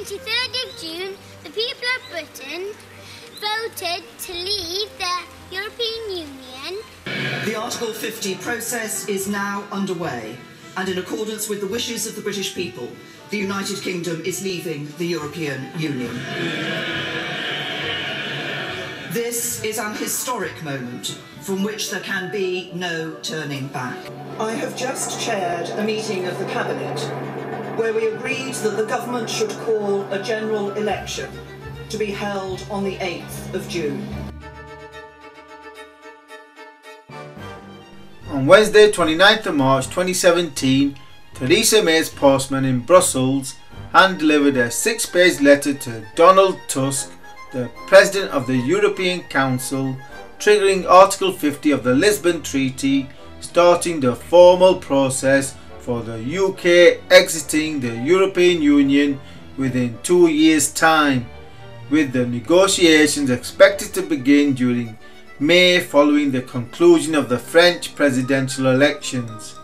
23rd of June, the people of Britain voted to leave the European Union. The Article 50 process is now underway, and in accordance with the wishes of the British people, the United Kingdom is leaving the European Union. This is an historic moment from which there can be no turning back. I have just chaired a meeting of the Cabinet where we agreed that the government should call a general election to be held on the 8th of June. On Wednesday 29th of March 2017, Theresa May's postman in Brussels hand-delivered a 6-page letter to Donald Tusk, the President of the European Council, triggering Article 50 of the Lisbon Treaty, starting the formal process for the UK exiting the European Union within 2 years' time, with the negotiations expected to begin during May following the conclusion of the French presidential elections.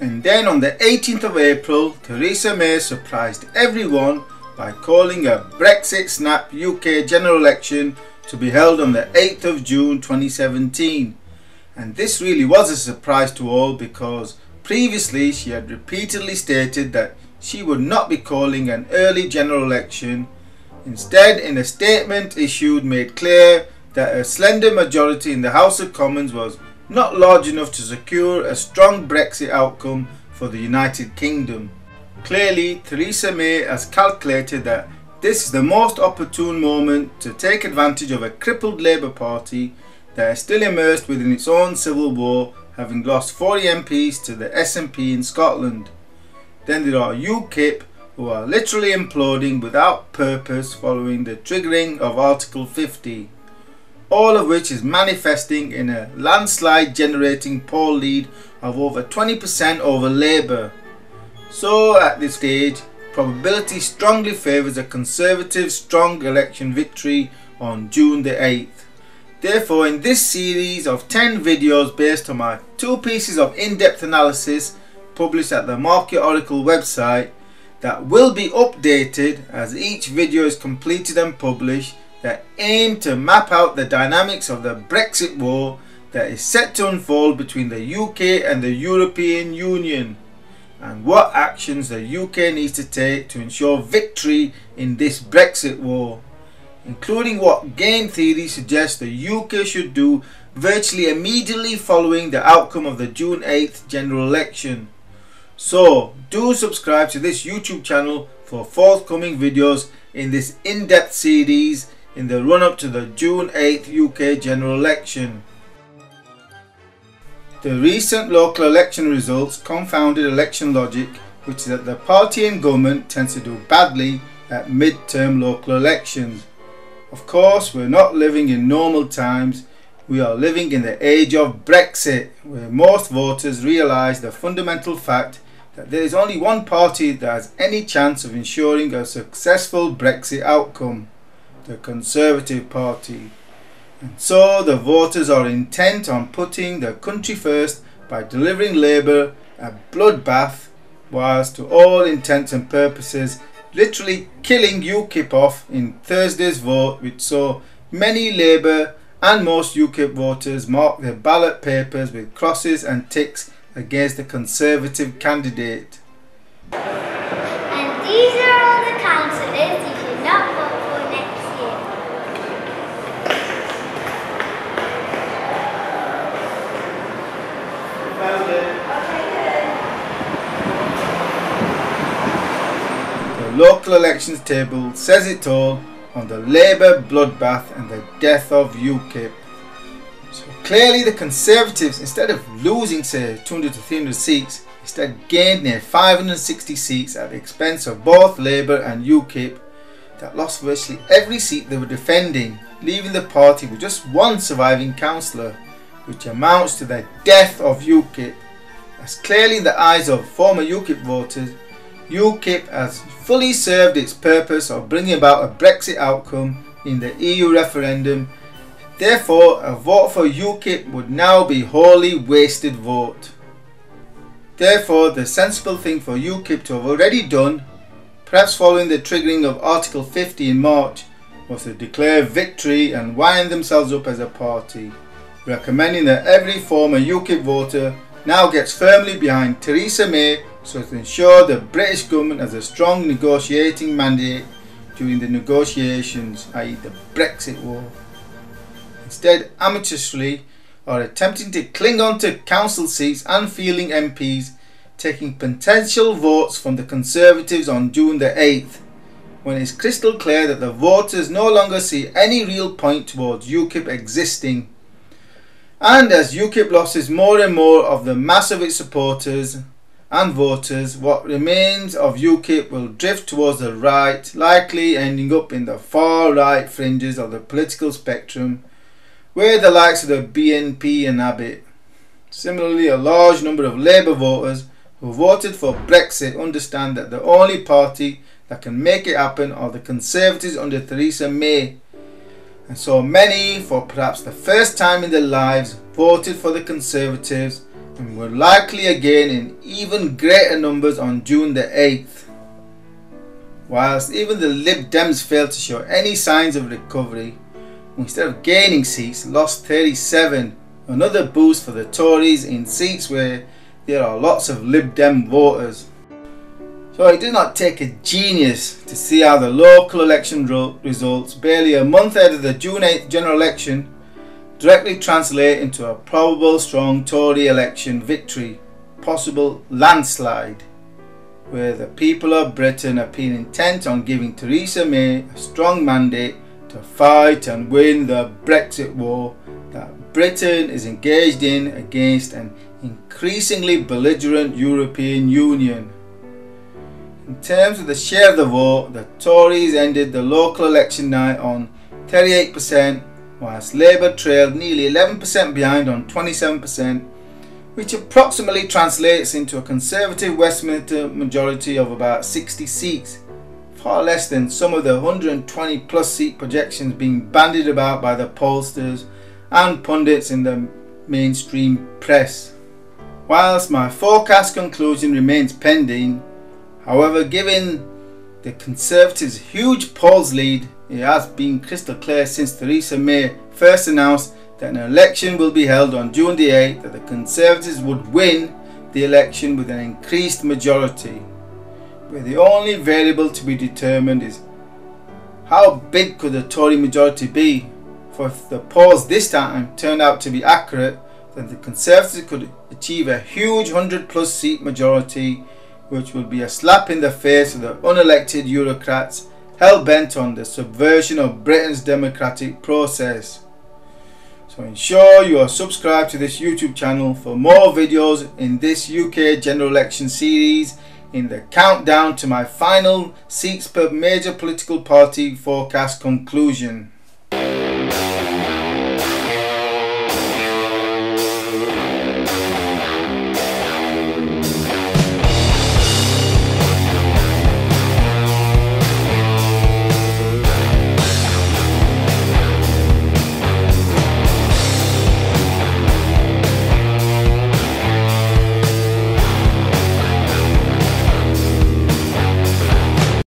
And then on the 18th of April, Theresa May surprised everyone by calling a Brexit snap UK general election to be held on the 8th of June 2017. And this really was a surprise to all, because previously she had repeatedly stated that she would not be calling an early general election. Instead, in a statement issued, made clear that a slender majority in the House of Commons was not large enough to secure a strong Brexit outcome for the United Kingdom. Clearly, Theresa May has calculated that this is the most opportune moment to take advantage of a crippled Labour Party that is still immersed within its own civil war, having lost 40 MPs to the SNP in Scotland. Then there are UKIP, who are literally imploding without purpose following the triggering of Article 50, all of which is manifesting in a landslide generating poll lead of over 20% over Labour. So at this stage, probability strongly favours a Conservative strong election victory on June the 8th. Therefore, in this series of 10 videos based on my 2 pieces of in-depth analysis published at the Market Oracle website, that will be updated as each video is completed and published, that aim to map out the dynamics of the Brexit war that is set to unfold between the UK and the European Union, and what actions the UK needs to take to ensure victory in this Brexit war, including what game theory suggests the UK should do virtually immediately following the outcome of the June 8th general election. So do subscribe to this YouTube channel for forthcoming videos in this in-depth series in the run-up to the June 8th UK general election. The recent local election results confounded election logic, which is that the party in government tends to do badly at mid-term local elections. Of course, we're not living in normal times. We are living in the age of Brexit, where most voters realise the fundamental fact that there is only one party that has any chance of ensuring a successful Brexit outcome: the Conservative Party. And so the voters are intent on putting the country first by delivering Labour a bloodbath, whilst to all intents and purposes literally killing UKIP off in Thursday's vote, which saw many Labour and most UKIP voters mark their ballot papers with crosses and ticks against the Conservative candidate. And these are all the councillors you should not vote for next year. Found it. The local elections table says it all on the Labour bloodbath and the death of UKIP. So clearly the Conservatives, instead of losing say 200 to 300 seats, instead gained near 560 seats at the expense of both Labour and UKIP, that lost virtually every seat they were defending, leaving the party with just one surviving councillor, which amounts to the death of UKIP. As clearly in the eyes of former UKIP voters, UKIP has fully served its purpose of bringing about a Brexit outcome in the EU referendum. Therefore, a vote for UKIP would now be wholly wasted vote. Therefore, the sensible thing for UKIP to have already done, perhaps following the triggering of Article 50 in March, was to declare victory and wind themselves up as a party, recommending that every former UKIP voter now gets firmly behind Theresa May so as to ensure the British government has a strong negotiating mandate during the negotiations, i.e. the Brexit war. Instead, amateurishly are attempting to cling on to council seats and fielding MPs, taking potential votes from the Conservatives on June the 8th, when it's crystal clear that the voters no longer see any real point towards UKIP existing. And as UKIP loses more and more of the mass of its supporters and voters, what remains of UKIP will drift towards the right, likely ending up in the far right fringes of the political spectrum, where the likes of the BNP inhabit. Similarly, a large number of Labour voters who voted for Brexit understand that the only party that can make it happen are the Conservatives under Theresa May, and so many, for perhaps the first time in their lives, voted for the Conservatives and were likely again in even greater numbers on June the 8th. Whilst even the Lib Dems failed to show any signs of recovery, instead of gaining seats, lost 37, another boost for the Tories in seats where there are lots of Lib Dem voters. So it does not take a genius to see how the local election results, barely a month ahead of the June 8th general election, directly translate into a probable strong Tory election victory, possible landslide, where the people of Britain appear intent on giving Theresa May a strong mandate to fight and win the Brexit war that Britain is engaged in against an increasingly belligerent European Union. In terms of the share of the vote, the Tories ended the local election night on 38%, whilst Labour trailed nearly 11% behind on 27%, which approximately translates into a Conservative Westminster majority of about 60 seats, far less than some of the 120 plus seat projections being bandied about by the pollsters and pundits in the mainstream press. Whilst my forecast conclusion remains pending, however, given the Conservatives' huge polls lead, it has been crystal clear since Theresa May first announced that an election will be held on June the 8th that the Conservatives would win the election with an increased majority, where the only variable to be determined is how big could the Tory majority be. For if the polls this time turned out to be accurate, then the Conservatives could achieve a huge 100 plus seat majority, which would be a slap in the face of the unelected Eurocrats hell-bent on the subversion of Britain's democratic process. So ensure you are subscribed to this YouTube channel for more videos in this UK general election series in the countdown to my final seats per major political party forecast conclusion.